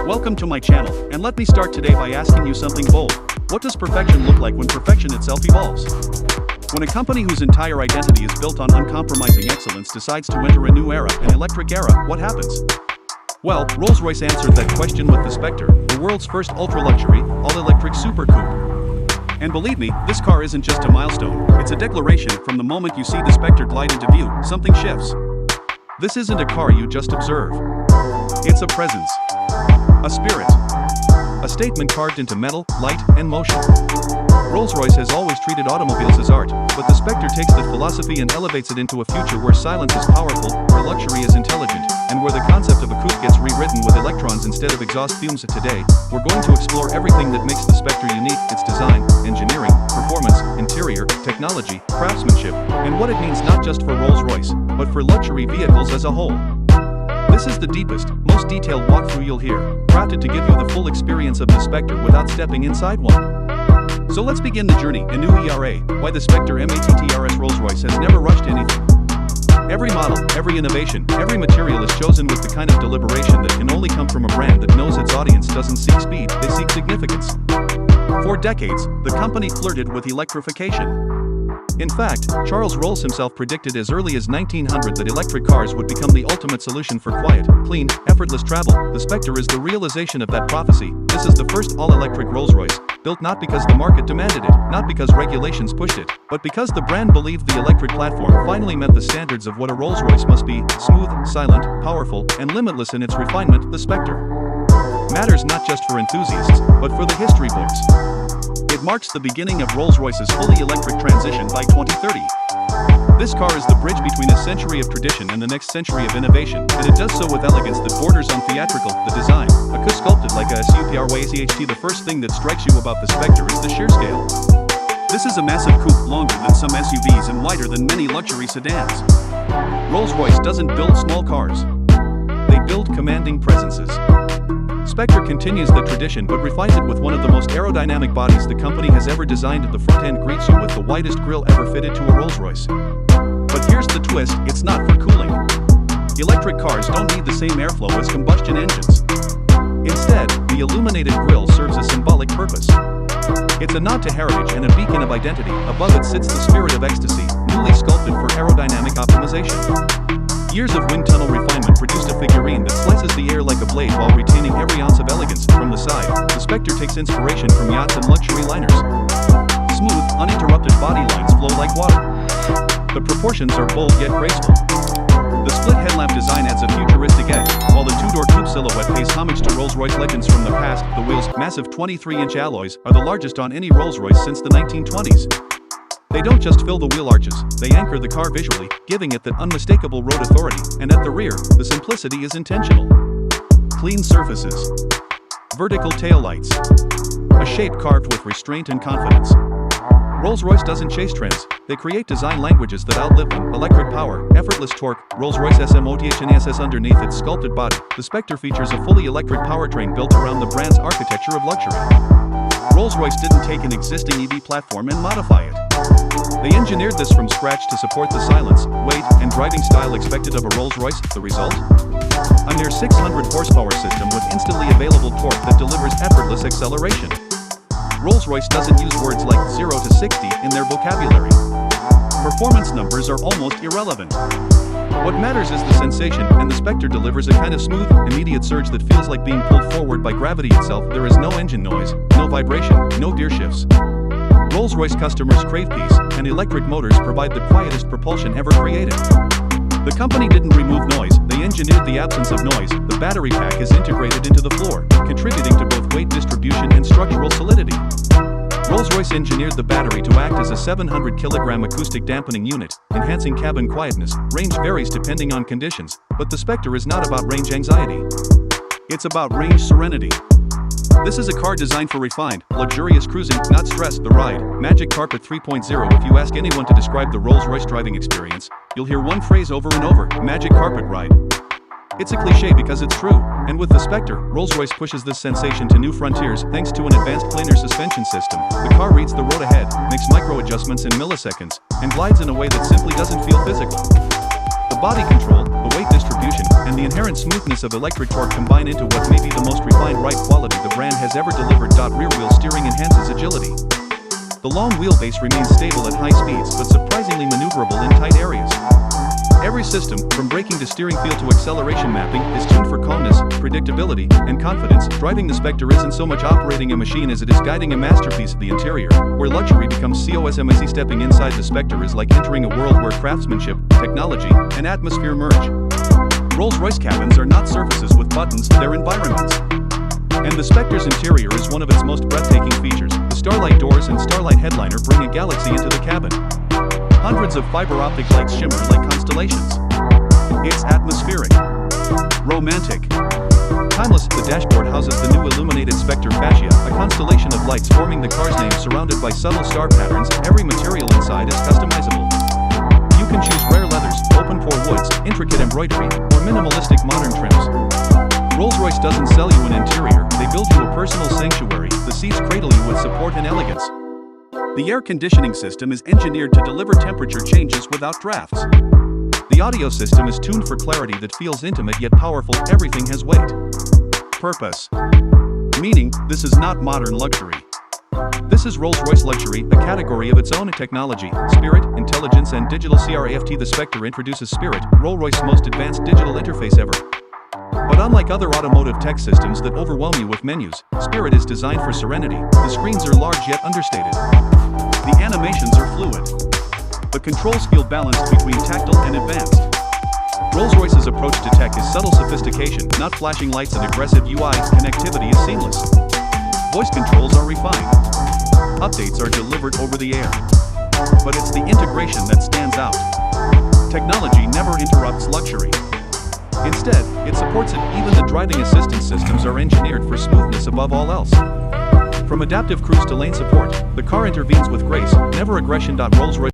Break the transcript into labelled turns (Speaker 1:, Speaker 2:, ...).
Speaker 1: Welcome to my channel, and let me start today by asking you something bold. What does perfection look like when perfection itself evolves? When a company whose entire identity is built on uncompromising excellence decides to enter a new era, an electric era, what happens? Well, Rolls-Royce answered that question with the Spectre, the world's first ultra-luxury, all-electric super coupe. And believe me, this car isn't just a milestone, it's a declaration. From the moment you see the Spectre glide into view, something shifts. This isn't a car you just observe. It's a presence. A spirit. A statement carved into metal, light, and motion. Rolls-Royce has always treated automobiles as art, but the Spectre takes that philosophy and elevates it into a future where silence is powerful, where luxury is intelligent, and where the concept of a coupe gets rewritten with electrons instead of exhaust fumes. Today, we're going to explore everything that makes the Spectre unique: its design, engineering, performance, interior, technology, craftsmanship, and what it means not just for Rolls-Royce, but for luxury vehicles as a whole. This is the deepest, most detailed walkthrough you'll hear, crafted to give you the full experience of the Spectre without stepping inside one. So let's begin the journey. A new ERA, why the Spectre meticulously. Rolls-Royce has never rushed anything. Every model, every innovation, every material is chosen with the kind of deliberation that can only come from a brand that knows its audience doesn't seek speed, they seek significance. For decades, the company flirted with electrification. In fact, Charles Rolls himself predicted as early as 1900 that electric cars would become the ultimate solution for quiet, clean, effortless travel. The Spectre is the realization of that prophecy. This is the first all-electric Rolls-Royce, built not because the market demanded it, not because regulations pushed it, but because the brand believed the electric platform finally met the standards of what a Rolls-Royce must be: smooth, silent, powerful, and limitless in its refinement. The Spectre matters not just for enthusiasts, but for the history books. It marks the beginning of Rolls-Royce's fully electric transition by 2030. This car is the bridge between a century of tradition and the next century of innovation, and it does so with elegance that borders on theatrical. The design, a coupe sculpted like a superyacht. The first thing that strikes you about the Spectre is the sheer scale. This is a massive coupe, longer than some SUVs and wider than many luxury sedans. Rolls-Royce doesn't build small cars. They build commanding presences. Spectre continues the tradition but refines it with one of the most aerodynamic bodies the company has ever designed. At the front end greets you with the widest grille ever fitted to a Rolls-Royce. But here's the twist: it's not for cooling. Electric cars don't need the same airflow as combustion engines. Instead, the illuminated grille serves a symbolic purpose. It's a nod to heritage and a beacon of identity. Above it sits the spirit of ecstasy, newly sculpted for aerodynamic optimization. Years of wind tunnel refinement produced a figurine that slices the air like a blade while retaining every ounce of elegance. From the side, the Spectre takes inspiration from yachts and luxury liners. Smooth, uninterrupted body lines flow like water. The proportions are bold yet graceful. The split headlamp design adds a futuristic edge, while the two-door coupe silhouette pays homage to Rolls-Royce legends from the past. The wheels, massive 23-inch alloys, are the largest on any Rolls-Royce since the 1920s. They don't just fill the wheel arches, they anchor the car visually, giving it that unmistakable road authority. And at the rear, the simplicity is intentional. Clean surfaces. Vertical taillights. A shape carved with restraint and confidence. Rolls-Royce doesn't chase trends, they create design languages that outlive them. Electric power, effortless torque, Rolls-Royce SMOTHNSS. Underneath its sculpted body, the Spectre features a fully electric powertrain built around the brand's architecture of luxury. Rolls-Royce didn't take an existing EV platform and modify it. They engineered this from scratch to support the silence, weight, and driving style expected of a Rolls-Royce. The result? A near 600 horsepower system with instantly available torque that delivers effortless acceleration. Rolls-Royce doesn't use words like 0 to 60 in their vocabulary. Performance numbers are almost irrelevant. What matters is the sensation, and the Spectre delivers a kind of smooth, immediate surge that feels like being pulled forward by gravity itself. There is no engine noise, no vibration, no gear shifts. Rolls-Royce customers crave peace, and electric motors provide the quietest propulsion ever created. The company didn't remove noise, they engineered the absence of noise. The battery pack is integrated into the floor, contributing to both weight distribution and structural solidity. Rolls-Royce engineered the battery to act as a 700-kilogram acoustic dampening unit, enhancing cabin quietness. Range varies depending on conditions, but the Spectre is not about range anxiety. It's about range serenity. This is a car designed for refined, luxurious cruising, not stress. The ride, Magic Carpet 3.0. If you ask anyone to describe the Rolls-Royce driving experience, you'll hear one phrase over and over: Magic Carpet Ride. It's a cliche because it's true, and with the Spectre, Rolls-Royce pushes this sensation to new frontiers. Thanks to an advanced planar suspension system, the car reads the road ahead, makes micro-adjustments in milliseconds, and glides in a way that simply doesn't feel physical. The body control, the weight distribution, distribution, and the inherent smoothness of electric torque combine into what may be the most refined ride quality the brand has ever delivered. Rear-wheel steering enhances agility. The long wheelbase remains stable at high speeds but surprisingly maneuverable in tight areas. Every system, from braking to steering feel to acceleration mapping, is tuned for calmness, predictability, and confidence. Driving the Spectre isn't so much operating a machine as it is guiding a masterpiece of the interior, where luxury becomes cosmic. Stepping inside the Spectre is like entering a world where craftsmanship, technology, and atmosphere merge. Rolls-Royce cabins are not surfaces with buttons, they're environments. And the Spectre's interior is one of its most breathtaking features. The starlight doors and starlight headliner bring a galaxy into the cabin. Hundreds of fiber optic lights shimmer like constellations. It's atmospheric, romantic, timeless. The dashboard houses the new illuminated Spectre fascia, a constellation of lights forming the car's name surrounded by subtle star patterns. Every material inside is customizable. You can choose rare leathers, open-pore woods, intricate embroidery, or minimalistic modern trims. Rolls-Royce doesn't sell you an interior, they build you a personal sanctuary. The seats cradle you with support and elegance. The air conditioning system is engineered to deliver temperature changes without drafts. The audio system is tuned for clarity that feels intimate yet powerful. Everything has weight. Purpose. Meaning, this is not modern luxury. This is Rolls-Royce luxury, a category of its own. Technology, spirit, intelligence, and digital craft. The Spectre introduces Spirit, Rolls-Royce's most advanced digital interface ever. But unlike other automotive tech systems that overwhelm you with menus, Spirit is designed for serenity. The screens are large yet understated. The animations are fluid. The controls feel balanced between tactile and advanced. Rolls-Royce's approach to tech is subtle sophistication, not flashing lights and aggressive UI. Connectivity is seamless. Voice controls are refined. Updates are delivered over the air. But it's the integration that stands out. Technology never interrupts luxury. Instead, it supports it. Even the driving assistance systems are engineered for smoothness above all else. From adaptive cruise to lane support, the car intervenes with grace, never aggression. Rolls-Royce